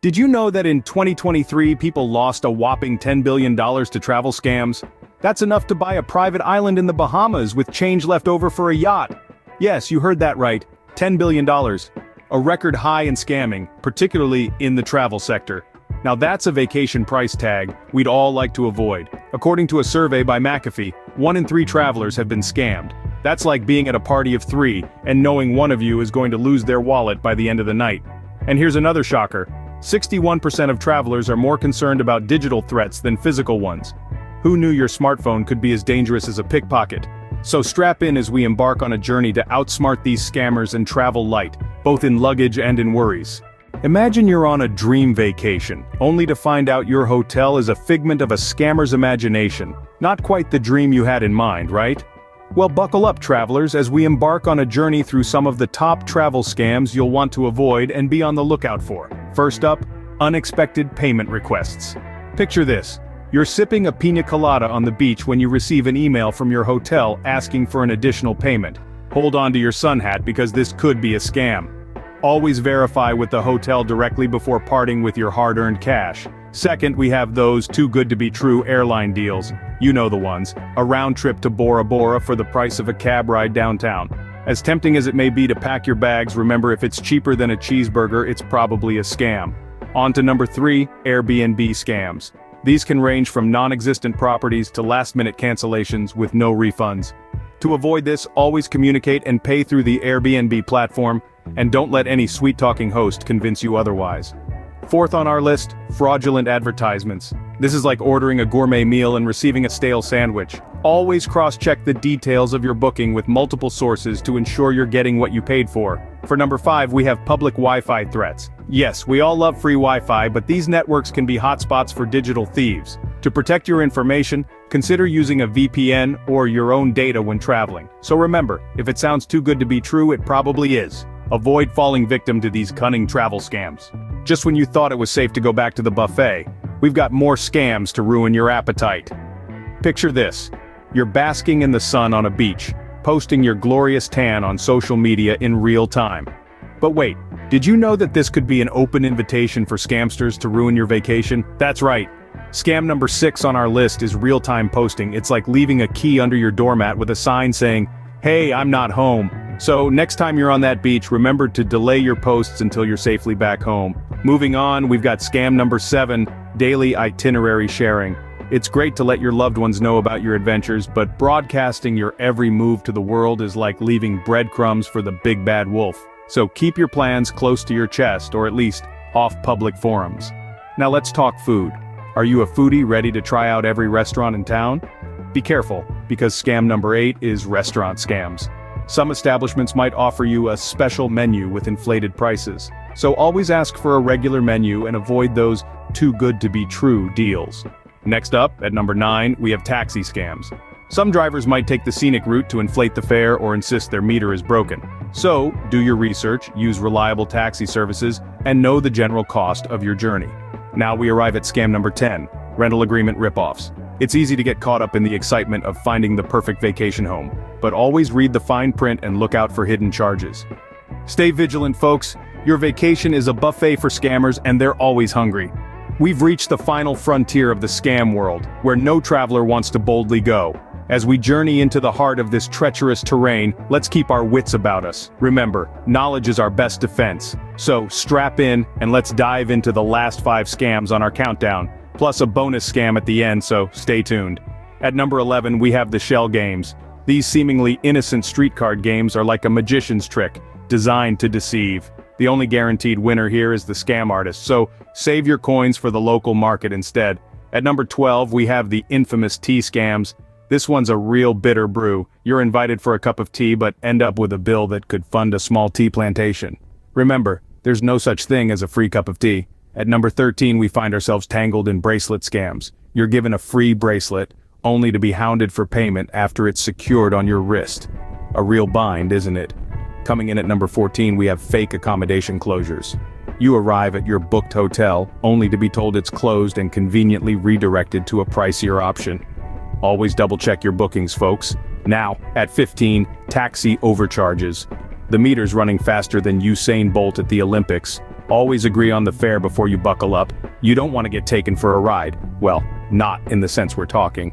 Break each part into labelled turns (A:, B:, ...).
A: Did you know that in 2023 people lost a whopping $10 billion to travel scams? That's enough to buy a private island in the Bahamas with change left over for a yacht. Yes, you heard that right, $10 billion. A record high in scamming, particularly in the travel sector. Now that's a vacation price tag we'd all like to avoid. According to a survey by McAfee, 1 in 3 travelers have been scammed. That's like being at a party of 3 and knowing one of you is going to lose their wallet by the end of the night. And here's another shocker. 61% of travelers are more concerned about digital threats than physical ones. Who knew your smartphone could be as dangerous as a pickpocket? So strap in as we embark on a journey to outsmart these scammers and travel light, both in luggage and in worries. Imagine you're on a dream vacation, only to find out your hotel is a figment of a scammer's imagination. Not quite the dream you had in mind, right? Well, buckle up, travelers, as we embark on a journey through some of the top travel scams you'll want to avoid and be on the lookout for. First up, unexpected payment requests. Picture this. You're sipping a pina colada on the beach when you receive an email from your hotel asking for an additional payment. Hold on to your sun hat because this could be a scam. Always verify with the hotel directly before parting with your hard-earned cash. Second, we have those too good to be true airline deals. You know the ones. A round trip to Bora Bora for the price of a cab ride downtown. As tempting as it may be to pack your bags, remember if it's cheaper than a cheeseburger, it's probably a scam. On to number 3, Airbnb scams. These can range from non-existent properties to last-minute cancellations with no refunds. To avoid this, always communicate and pay through the Airbnb platform, and don't let any sweet-talking host convince you otherwise. Fourth on our list, fraudulent advertisements. This is like ordering a gourmet meal and receiving a stale sandwich. Always cross-check the details of your booking with multiple sources to ensure you're getting what you paid for. For number 5, we have public Wi-Fi threats. Yes, we all love free Wi-Fi, but these networks can be hotspots for digital thieves. To protect your information, consider using a VPN or your own data when traveling. So remember, if it sounds too good to be true, it probably is. Avoid falling victim to these cunning travel scams. Just when you thought it was safe to go back to the buffet, we've got more scams to ruin your appetite. Picture this. You're basking in the sun on a beach, posting your glorious tan on social media in real time. But wait, did you know that this could be an open invitation for scamsters to ruin your vacation? That's right. Scam number 6 on our list is real-time posting. It's like leaving a key under your doormat with a sign saying, "Hey, I'm not home." So next time you're on that beach, remember to delay your posts until you're safely back home. Moving on, we've got scam number 7, daily itinerary sharing. It's great to let your loved ones know about your adventures, but broadcasting your every move to the world is like leaving breadcrumbs for the big bad wolf. So keep your plans close to your chest, or at least off public forums. Now let's talk food. Are you a foodie ready to try out every restaurant in town? Be careful, because scam number 8 is restaurant scams. Some establishments might offer you a special menu with inflated prices. So always ask for a regular menu and avoid those too good to be true deals. Next up, at number 9, we have taxi scams. Some drivers might take the scenic route to inflate the fare or insist their meter is broken. So, do your research, use reliable taxi services, and know the general cost of your journey. Now we arrive at scam number 10, rental agreement ripoffs. It's easy to get caught up in the excitement of finding the perfect vacation home, but always read the fine print and look out for hidden charges. Stay vigilant, folks. Your vacation is a buffet for scammers, and they're always hungry. We've reached the final frontier of the scam world, where no traveler wants to boldly go. As we journey into the heart of this treacherous terrain, let's keep our wits about us. Remember, knowledge is our best defense. So, strap in, and let's dive into the last 5 scams on our countdown, plus a bonus scam at the end, so stay tuned. At number 11, we have the shell games. These seemingly innocent street card games are like a magician's trick, designed to deceive. The only guaranteed winner here is the scam artist, so save your coins for the local market instead. At number 12, we have the infamous tea scams. This one's a real bitter brew. You're invited for a cup of tea but end up with a bill that could fund a small tea plantation. Remember, there's no such thing as a free cup of tea. At number 13, we find ourselves tangled in bracelet scams. You're given a free bracelet, only to be hounded for payment after it's secured on your wrist. A real bind, isn't it? Coming in at number 14, we have fake accommodation closures. You arrive at your booked hotel, only to be told it's closed and conveniently redirected to a pricier option. Always double-check your bookings, folks. Now, at 15, taxi overcharges. The meter's running faster than Usain Bolt at the Olympics, Always agree on the fare before you buckle up. You don't want to get taken for a ride. Well, not in the sense we're talking.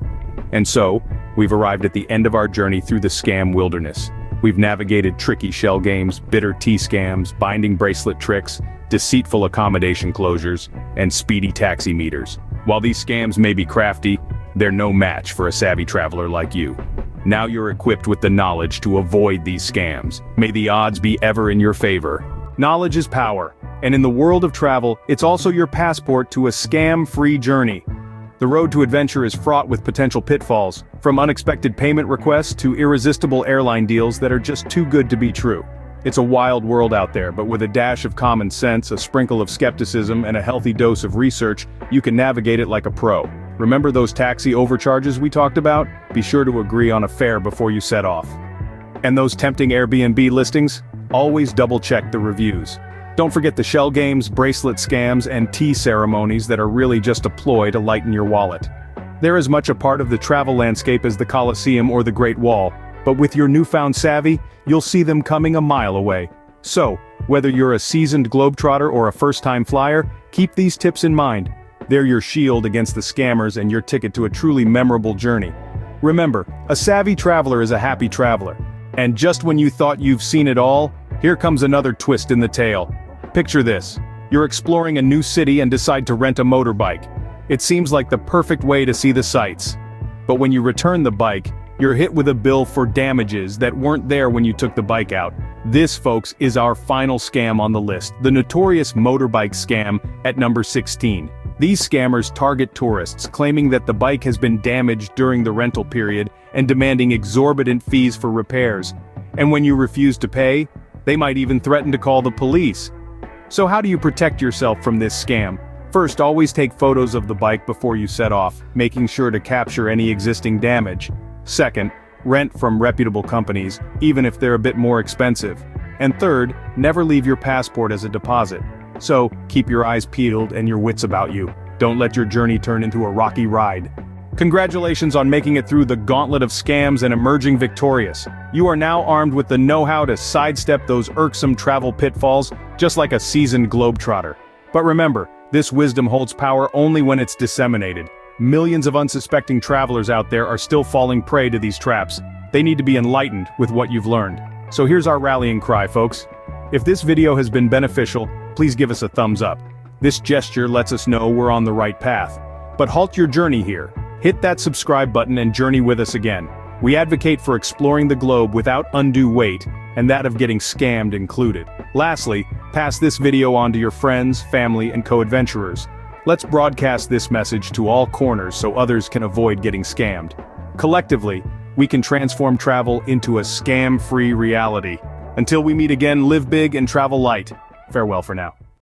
A: And so, we've arrived at the end of our journey through the scam wilderness. We've navigated tricky shell games, bitter tea scams, binding bracelet tricks, deceitful accommodation closures, and speedy taxi meters. While these scams may be crafty, they're no match for a savvy traveler like you. Now you're equipped with the knowledge to avoid these scams. May the odds be ever in your favor. Knowledge is power, and in the world of travel, it's also your passport to a scam-free journey. The road to adventure is fraught with potential pitfalls, from unexpected payment requests to irresistible airline deals that are just too good to be true. It's a wild world out there, but with a dash of common sense, a sprinkle of skepticism, and a healthy dose of research, you can navigate it like a pro. Remember those taxi overcharges we talked about? Be sure to agree on a fare before you set off. And those tempting Airbnb listings? Always double-check the reviews. Don't forget the shell games, bracelet scams, and tea ceremonies that are really just a ploy to lighten your wallet. They're as much a part of the travel landscape as the Colosseum or the Great Wall, but with your newfound savvy, you'll see them coming a mile away. So, whether you're a seasoned globetrotter or a first-time flyer, keep these tips in mind. They're your shield against the scammers and your ticket to a truly memorable journey. Remember, a savvy traveler is a happy traveler. And just when you thought you've seen it all, here comes another twist in the tale. Picture this. You're exploring a new city and decide to rent a motorbike. It seems like the perfect way to see the sights. But when you return the bike, you're hit with a bill for damages that weren't there when you took the bike out. This, folks, is our final scam on the list, the notorious motorbike scam at number 16. These scammers target tourists, claiming that the bike has been damaged during the rental period and demanding exorbitant fees for repairs. And when you refuse to pay, they might even threaten to call the police. So how do you protect yourself from this scam? First, always take photos of the bike before you set off, making sure to capture any existing damage. Second, rent from reputable companies, even if they're a bit more expensive. And third, never leave your passport as a deposit. So, keep your eyes peeled and your wits about you. Don't let your journey turn into a rocky ride. Congratulations on making it through the gauntlet of scams and emerging victorious. You are now armed with the know-how to sidestep those irksome travel pitfalls, just like a seasoned globetrotter. But remember, this wisdom holds power only when it's disseminated. Millions of unsuspecting travelers out there are still falling prey to these traps. They need to be enlightened with what you've learned. So here's our rallying cry, folks. If this video has been beneficial, please give us a thumbs up. This gesture lets us know we're on the right path. But halt your journey here. Hit that subscribe button and journey with us again. We advocate for exploring the globe without undue weight, and that of getting scammed included. Lastly, pass this video on to your friends, family, and co-adventurers. Let's broadcast this message to all corners so others can avoid getting scammed. Collectively, we can transform travel into a scam-free reality. Until we meet again, live big and travel light. Farewell for now.